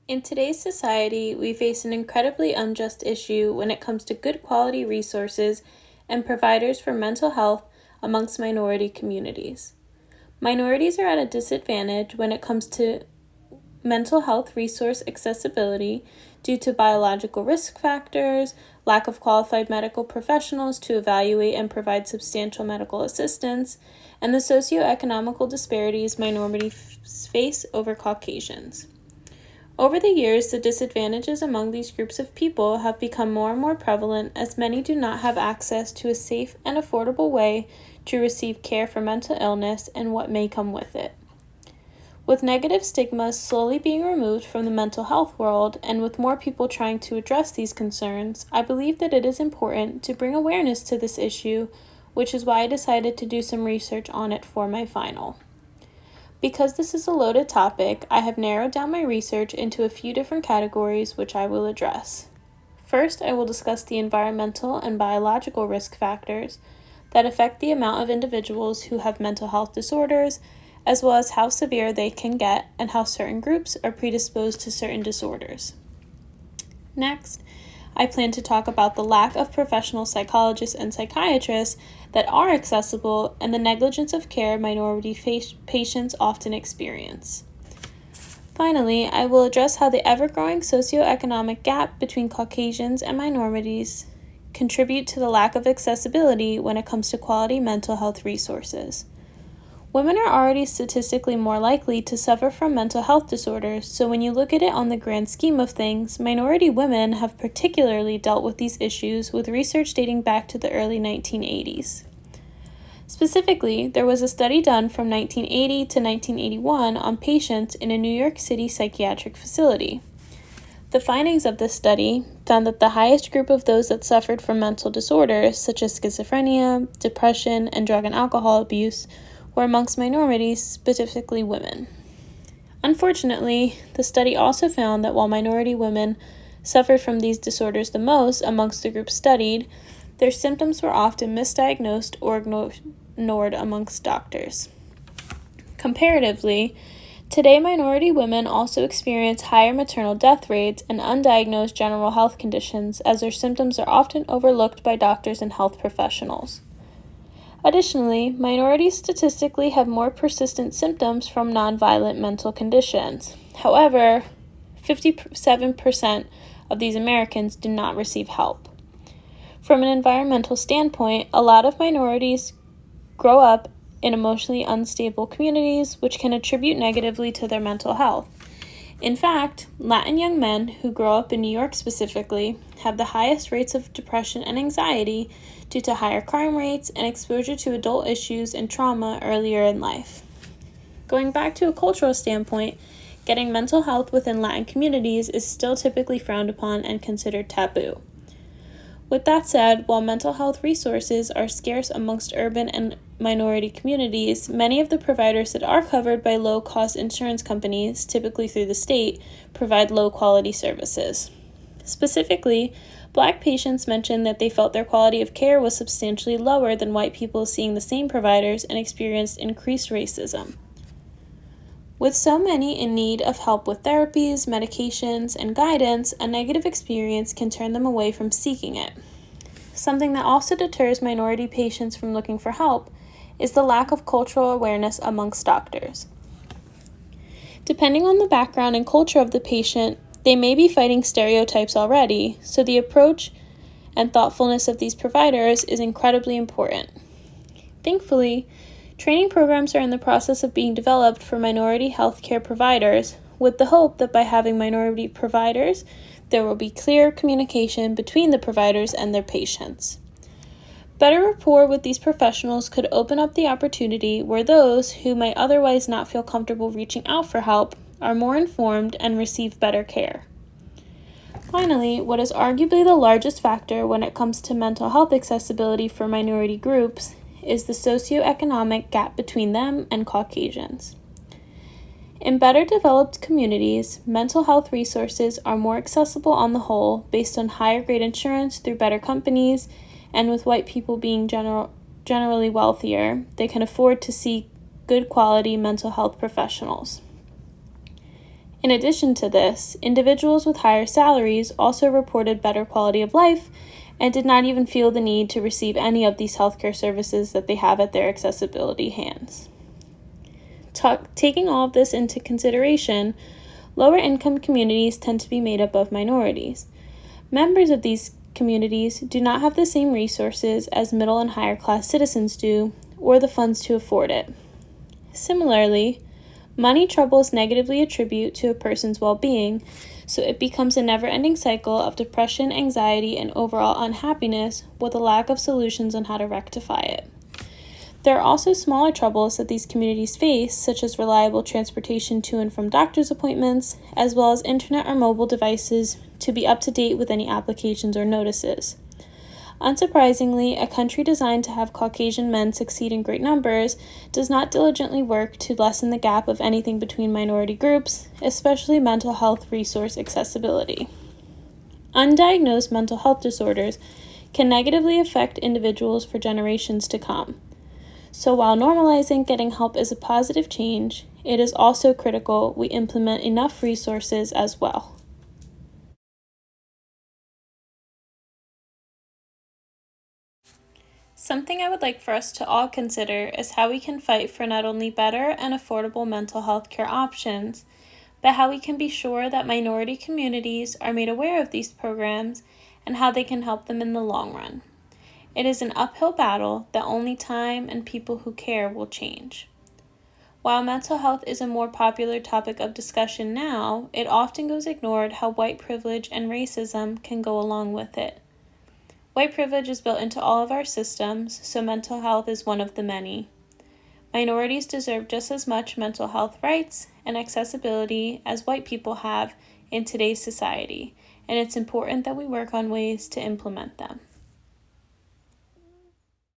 In today's society, we face an incredibly unjust issue when it comes to good quality resources and providers for mental health amongst minority communities. Minorities are at a disadvantage when it comes to mental health resource accessibility due to biological risk factors, lack of qualified medical professionals to evaluate and provide substantial medical assistance, and the socioeconomical disparities minorities face over Caucasians. Over the years, the disadvantages among these groups of people have become more and more prevalent as many do not have access to a safe and affordable way to receive care for mental illness and what may come with it. With negative stigmas slowly being removed from the mental health world, and with more people trying to address these concerns, I believe that it is important to bring awareness to this issue, which is why I decided to do some research on it for my final. Because this is a loaded topic, I have narrowed down my research into a few different categories which I will address. First, I will discuss the environmental and biological risk factors that affect the amount of individuals who have mental health disorders, as well as how severe they can get and how certain groups are predisposed to certain disorders. Next, I plan to talk about the lack of professional psychologists and psychiatrists that are accessible and the negligence of care minority patients often experience. Finally, I will address how the ever-growing socioeconomic gap between Caucasians and minorities contribute to the lack of accessibility when it comes to quality mental health resources. Women are already statistically more likely to suffer from mental health disorders, so when you look at it on the grand scheme of things, minority women have particularly dealt with these issues with research dating back to the early 1980s. Specifically, there was a study done from 1980 to 1981 on patients in a New York City psychiatric facility. The findings of this study found that the highest group of those that suffered from mental disorders, such as schizophrenia, depression, and drug and alcohol abuse, were amongst minorities, specifically women. Unfortunately, the study also found that while minority women suffered from these disorders the most amongst the groups studied, their symptoms were often misdiagnosed or ignored amongst doctors. Comparatively, today minority women also experience higher maternal death rates and undiagnosed general health conditions as their symptoms are often overlooked by doctors and health professionals. Additionally, minorities statistically have more persistent symptoms from nonviolent mental conditions. However, 57% of these Americans do not receive help. From an environmental standpoint, a lot of minorities grow up in emotionally unstable communities, which can attribute negatively to their mental health. In fact, Latin young men who grow up in New York specifically have the highest rates of depression and anxiety due to higher crime rates and exposure to adult issues and trauma earlier in life. Going back to a cultural standpoint, getting mental health within Latin communities is still typically frowned upon and considered taboo. With that said, while mental health resources are scarce amongst urban and minority communities, many of the providers that are covered by low-cost insurance companies, typically through the state, provide low-quality services. Specifically, Black patients mentioned that they felt their quality of care was substantially lower than white people seeing the same providers and experienced increased racism. With so many in need of help with therapies, medications, and guidance, a negative experience can turn them away from seeking it. Something that also deters minority patients from looking for help is the lack of cultural awareness amongst doctors. Depending on the background and culture of the patient, they may be fighting stereotypes already, so the approach and thoughtfulness of these providers is incredibly important. Thankfully, training programs are in the process of being developed for minority healthcare providers, with the hope that by having minority providers, there will be clear communication between the providers and their patients. Better rapport with these professionals could open up the opportunity where those who might otherwise not feel comfortable reaching out for help are more informed and receive better care. Finally, what is arguably the largest factor when it comes to mental health accessibility for minority groups is the socioeconomic gap between them and Caucasians. In better developed communities, mental health resources are more accessible on the whole based on higher grade insurance through better companies, and with white people being generally wealthier, they can afford to seek good quality mental health professionals. In addition to this, individuals with higher salaries also reported better quality of life and did not even feel the need to receive any of these healthcare services that they have at their accessibility hands. Taking all of this into consideration, lower income communities tend to be made up of minorities. Members of these communities do not have the same resources as middle and higher class citizens do, or the funds to afford it. Similarly, money troubles negatively attribute to a person's well-being, so it becomes a never-ending cycle of depression, anxiety, and overall unhappiness with a lack of solutions on how to rectify it. There are also smaller troubles that these communities face, such as reliable transportation to and from doctor's appointments, as well as internet or mobile devices to be up to date with any applications or notices. Unsurprisingly, a country designed to have Caucasian men succeed in great numbers does not diligently work to lessen the gap of anything between minority groups, especially mental health resource accessibility. Undiagnosed mental health disorders can negatively affect individuals for generations to come. So while normalizing getting help is a positive change, it is also critical we implement enough resources as well. Something I would like for us to all consider is how we can fight for not only better and affordable mental health care options, but how we can be sure that minority communities are made aware of these programs and how they can help them in the long run. It is an uphill battle that only time and people who care will change. While mental health is a more popular topic of discussion now, it often goes ignored how white privilege and racism can go along with it. White privilege is built into all of our systems, so mental health is one of the many. Minorities deserve just as much mental health rights and accessibility as white people have in today's society, and it's important that we work on ways to implement them.